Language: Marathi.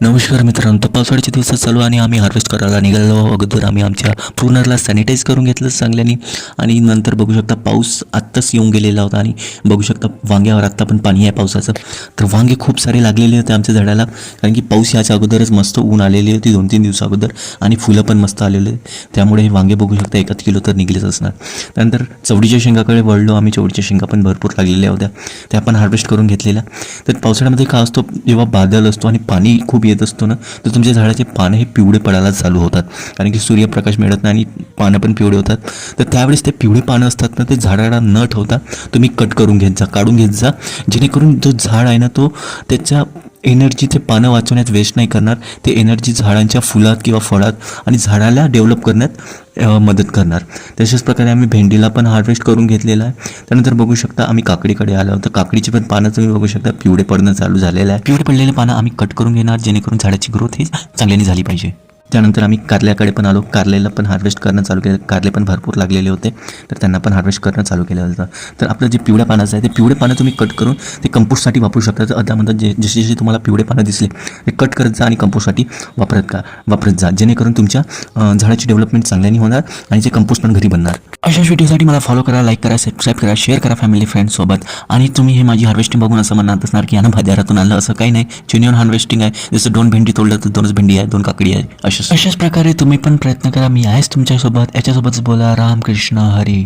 नमस्कार मित्रांनो, तर पावसाळ्याचे दिवस चालू आणि आम्ही हार्वेस्ट करायला निघालो. अगोदर आम्ही आमच्या प्रूनरला सॅनिटाईज करून घेतलं चांगल्याने आणि नंतर बघू शकता पाऊस आत्ताच येऊन गेलेला होता आणि बघू शकता वांग्यावर आत्ता पण पाणी आहे पावसाचं. तर वांगे खूप सारे लागलेले होते आमच्या झाडाला, कारण की पाऊस याच्या अगोदरच मस्त ऊन आलेली होती 2-3 दिवसा अगोदर आणि फुलं पण मस्त आलेले. त्यामुळे हे वांगे बघू शकता 1 किलो तर निघलेच असणार. त्यानंतर चवडीच्या शेंगाकडे वळलो आम्ही. चवडीच्या शेंगा पण भरपूर लागलेल्या होत्या, त्या पण हार्वेस्ट करून घेतलेल्या. तर पावसाळ्यामध्ये काय असतो, जेव्हा बादल असतो आणि पाणी खूप येत असतो ना, तर तुमच्या झाडाचे पानं हे पिवळे पडायला चालू होतात, कारण की सूर्यप्रकाश मिळत नाही आणि पानं पण पिवळे होतात. तर त्यावेळेस ते पिवळे पानं असतात ना, ते झाडाला न ठेवता तुम्ही कट करून घेत जा, काढून घेत जा, जेणेकरून जो झाड आहे ना तो त्याच्या एनर्जी ते पानं वाचवण्यात वेस्ट नाही करणार. ते एनर्जी झाडांच्या फुलात किंवा फळात आणि झाडाला डेव्हलप करण्यात मदत करणार. तशाच प्रकारे आम्ही भेंडीला पण हार्वेस्ट करून घेतलेला आहे. त्यानंतर बघू शकता आम्ही काकडीकडे आलो, तर काकडीची पण पानं तुम्ही बघू शकता पिवळे पडणं चालू झालेलं आहे. पिवळे पडलेले पानं आम्ही कट करून घेणार, जेणेकरून झाडाची ग्रोथ ही चांगल्याने झाली पाहिजे. त्यानंतर आम्ही कारल्याकडे पण आलो. कारल्याला पण हार्वेस्ट करणं चालू केलं. कारले पण भरपूर लागलेले होते, तर त्यांना पण हार्वेस्ट करणं चालू केलं होतं. तर आपलं जे पिवळ्या पानाचं आहे ते पिवळे पानं तुम्ही कट करून ते कंपोस्टसाठी वापरू शकता. तर अदामधून जसे जसे तुम्हाला पिवळे पानं दिसले ते कट करत जा आणि कंपोस्टसाठी वापरत जा, जेणेकरून तुमच्या झाडाची डेव्हलपमेंट चांगल्याने होणार आणि ते कंपोस्ट पण घरी बनणार. अशा व्हिडिओसाठी मला फॉलो करा, लाईक करा, सबस्क्राईब करा, शेअर करा फॅमिली फ्रेंड्ससोबत. आणि तुम्ही हे माझी हार्वेस्टिंग बघून असं म्हणत असणार की यानं बाजारातून आणलं, असं काही नाही. जेन्युइन हार्वेस्टिंग आहे. जसं 2 भेंडी तोडलं तर 2च भेंडी आहे, 2 काकडी आहे. अशाच प्रकारे तुम्ही पण प्रयत्न करा. मी आहेच तुमच्यासोबत. याच्यासोबतच बोला. रामकृष्ण हरी.